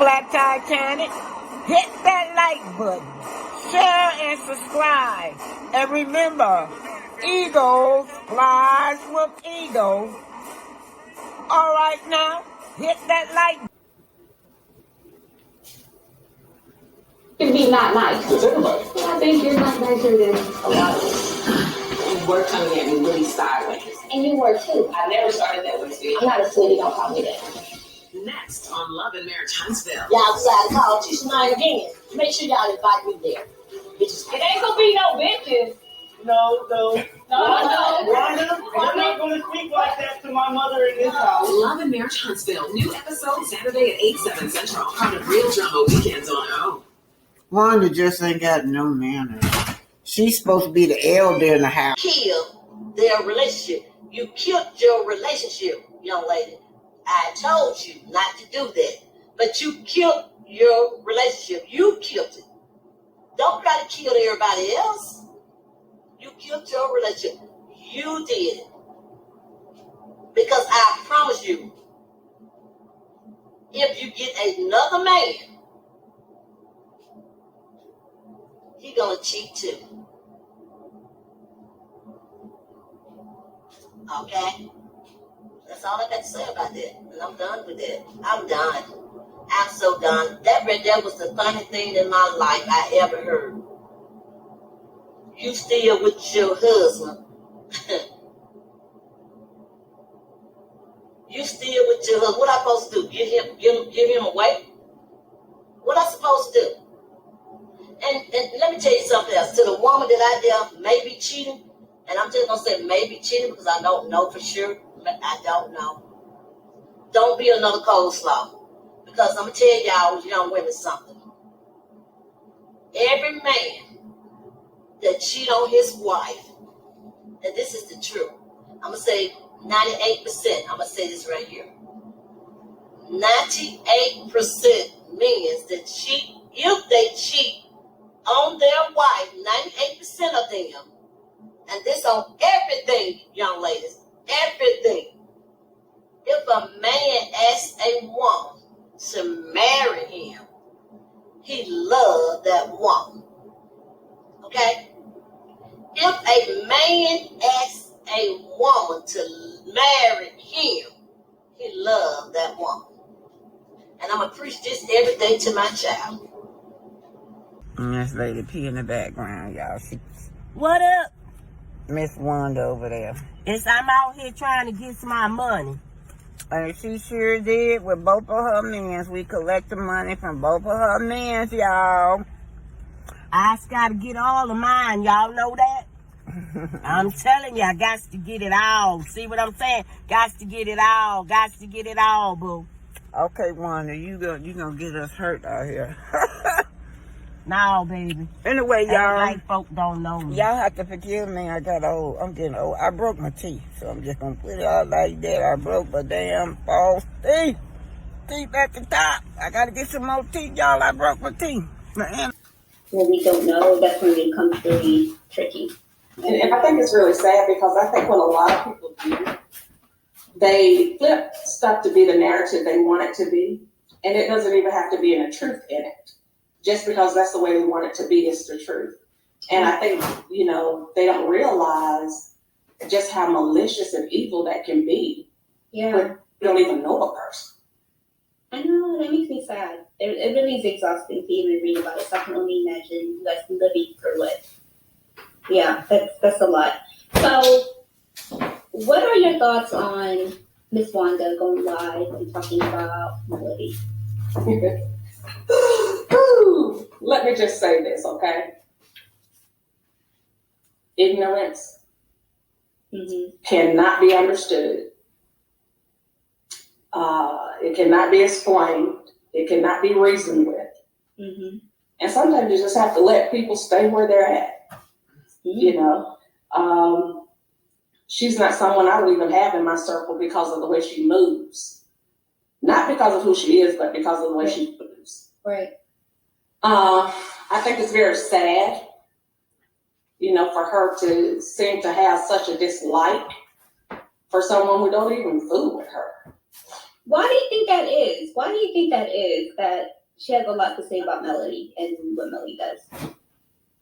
Black Tie Candid. Hit that like button, share and subscribe. And remember, eagles flies with eagles. All right now, hit that like button. Can be not nice. It's everybody. I think you're not nicer than a lot of us. You were coming at me really sideways. And you were too. I never started that with you. I'm not a sweetie, don't call me that. Next on Love and Marriage Huntsville. Y'all decided to call Tisha 9 again. Make sure y'all invite me there. Bitches. It ain't gonna be no bitches. No. Wanda, I'm not going to speak like that to my mother in this house. Love and Marriage Huntsville. New episode Saturday at 8, 7 Central. Part of Real Drama Weekends on Earl. Wanda just ain't got no manners. She's supposed to be the elder in the house. kill their relationship. You killed your relationship, young lady. I told you not to do that. But you killed your relationship. You killed it. Don't try to kill everybody else. You killed your relationship. You did it. Because I promise you, if you get another man, he gonna cheat too. Okay? That's all I got to say about that. And I'm done with that. I'm done. I'm so done. That right there was the funniest thing in my life I ever heard. You still with your husband. You still with your husband. What I supposed to do? Give him away? What I supposed to do? And let me tell you something else. To the woman that I there may be cheating, and I'm just gonna say maybe cheating because I don't know for sure. I don't know. Don't be another coleslaw. Because I'm gonna tell y'all young women something. Every man that cheat on his wife, and this is the truth. I'm gonna say 98%. I'm gonna say this right here. 98% means that cheat, if they cheat on their wife, 98% of them, and this on everything, young ladies, everything. If a man asks a woman to marry him, he loves that woman. Okay? If a man asks a woman to marry him, he loves that woman. And I'm going to preach this every day to my child. Miss Lady P in the background, y'all. What up? Miss Wanda over there. I'm out here trying to get my money. And she sure did with both of her mans. We collect the money from both of her mans, y'all. I just gotta get all of mine. Y'all know that? I'm telling you, I got to get it all. See what I'm saying? Got to get it all. Got to get it all, boo. Okay, Wanda, you gonna get us hurt out here. No, baby. Anyway, y'all. Like folk don't know me. Y'all have to forgive me. I got old. I'm getting old. I broke my teeth, so I'm just gonna put it out like that. I broke my damn false teeth. Teeth at the top. I gotta get some more teeth, y'all. I broke my teeth. When we don't know, that's when it becomes really tricky. And I think it's really sad because I think what a lot of people do, they flip stuff to be the narrative they want it to be, and it doesn't even have to be any truth in it. Just because that's the way we want it to be is the truth. And I think, they don't realize just how malicious and evil that can be. Yeah. When you don't even know a person. I know, that makes me sad. It really is exhausting to even read about it, so I can only imagine you guys living through it. Yeah, that's a lot. So, what are your thoughts on Miss Wanda going live and talking about Melody? Let me just say this, okay? Ignorance cannot be understood. It cannot be explained. It cannot be reasoned with. And sometimes you just have to let people stay where they're at. She's not someone I would even have in my circle because of the way she moves. Not because of who she is, but because of the way she moves. Right. I think it's very sad, for her to seem to have such a dislike for someone who don't even fool with her. Why do you think that is? Why do you think that is that she has a lot to say about Melody and what Melody does?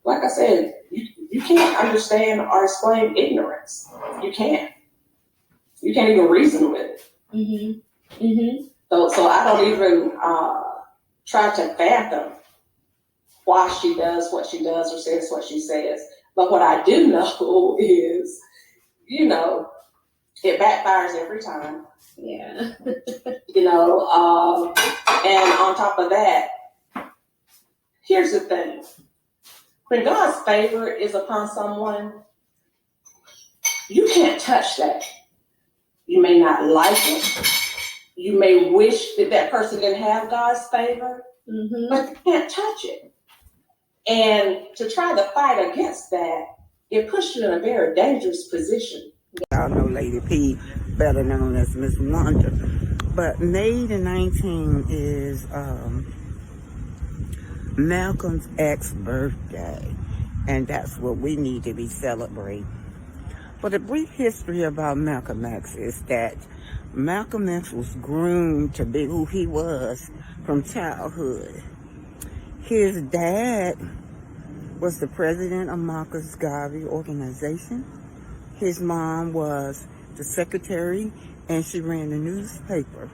Like I said, you can't understand or explain ignorance. You can't. You can't even reason with it. Mm-hmm. Mm-hmm. So I don't even try to fathom why she does what she does or says what she says. But what I do know is, you know, it backfires every time. Yeah. You know, and on top of that, here's the thing. When God's favor is upon someone, you can't touch that. You may not like it. You may wish that that person didn't have God's favor, Mm-hmm. but you can't touch it. And to try to fight against that, it puts you in a very dangerous position. Y'all know Lady P, better known as Miss Wanda. But May the 19th is Malcolm's ex-birthday. And that's what we need to be celebrating. But a brief history about Malcolm X is that Malcolm X was groomed to be who he was from childhood. His dad was the president of Marcus Garvey organization. His mom was the secretary, and she ran the newspaper.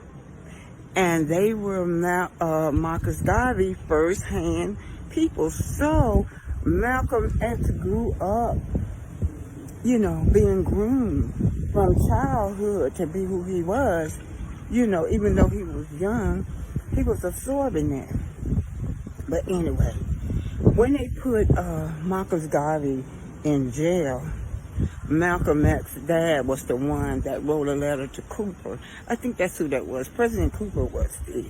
And they were Marcus Garvey first-hand people. So Malcolm X grew up, you know, being groomed from childhood to be who he was. You know, even though he was young, he was absorbing that. But anyway, when they put Marcus Garvey in jail, Malcolm X's dad was the one that wrote a letter to Cooper. I think that's who that was. President Cooper was the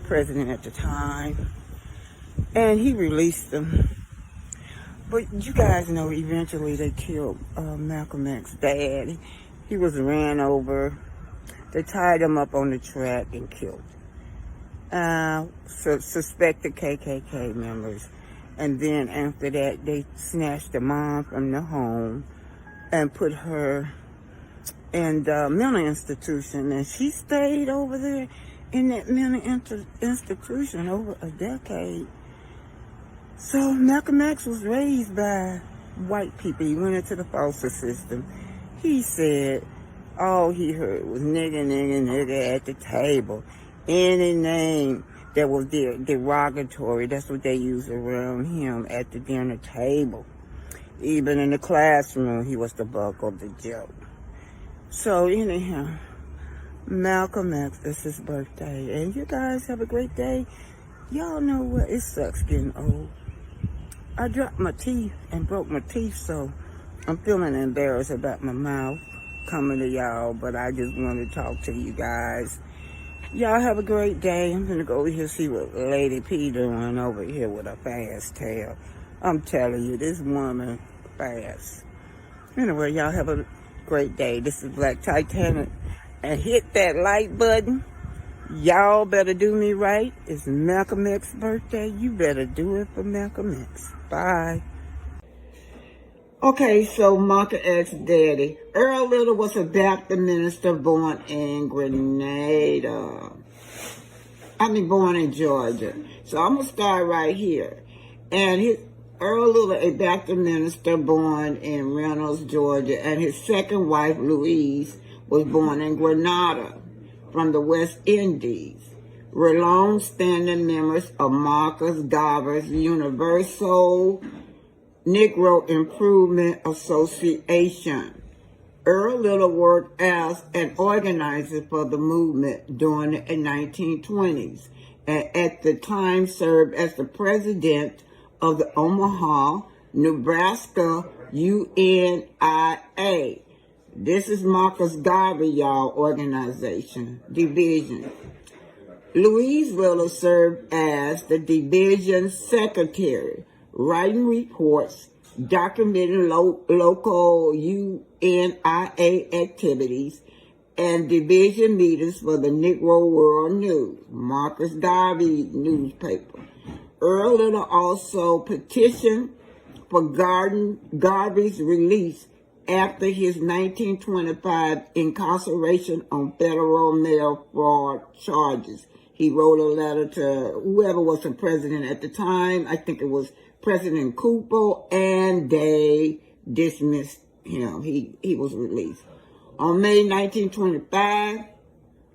president at the time. And he released him. But you guys know eventually they killed Malcolm X's dad. He was ran over. They tied him up on the track and killed him. Suspected KKK members. And then after that, they snatched the mom from the home and put her in the mental institution. And she stayed over there in that mental institution over a decade. So Malcolm X was raised by white people. He went into the foster system. He said all he heard was nigga, nigga, nigga at the table. Any name that was derogatory, that's what they used around him at the dinner table. Even in the classroom, he was the butt of the joke. So anyhow, Malcolm X, it's his birthday. And you guys have a great day. Y'all know what? It sucks getting old. I dropped my teeth and broke my teeth, so I'm feeling embarrassed about my mouth coming to y'all, but I just want to talk to you guys. Y'all have a great day. I'm going to go over here see what Lady P doing over here with a fast tail. I'm telling you, this woman fast. Anyway, y'all have a great day. This is Black Titanic. And hit that like button. Y'all better do me right. It's Malcolm X's birthday. You better do it for Malcolm X. Bye. Okay, so Malcolm X's daddy. Earl Little was a Baptist minister born in born in Georgia. So I'm going to start right here. And Earl Little, a Baptist minister born in Reynolds, Georgia. And his second wife, Louise, was born in Grenada from the West Indies. Were long-standing members of Marcus Garvey's Universal Negro Improvement Association. Earl Little worked as an organizer for the movement during the 1920s, and at the time served as the president of the Omaha, Nebraska UNIA. This is Marcus Garvey, y'all, division. Louise Little served as the division secretary, writing reports, documenting local UNIA activities, and division meetings for the Negro World News, Marcus Garvey newspaper. Earl Little also petitioned for Garvey's release after his 1925 incarceration on federal mail fraud charges. He wrote a letter to whoever was the president at the time. I think it was President Cooper, and they dismissed him. He was released. On May 1925,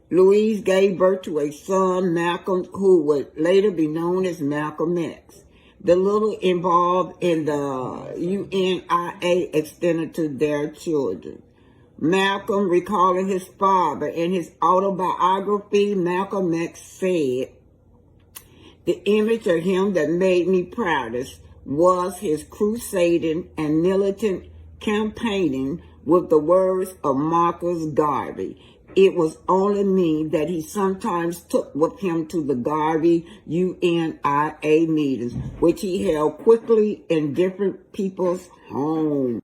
Louise gave birth to a son, Malcolm, who would later be known as Malcolm X. The little involved in the UNIA extended to their children. Malcolm, recalling his father in his autobiography, Malcolm X said, "The image of him that made me proudest was his crusading and militant campaigning with the words of Marcus Garvey. It was only me that he sometimes took with him to the Garvey UNIA meetings, which he held quickly in different people's homes."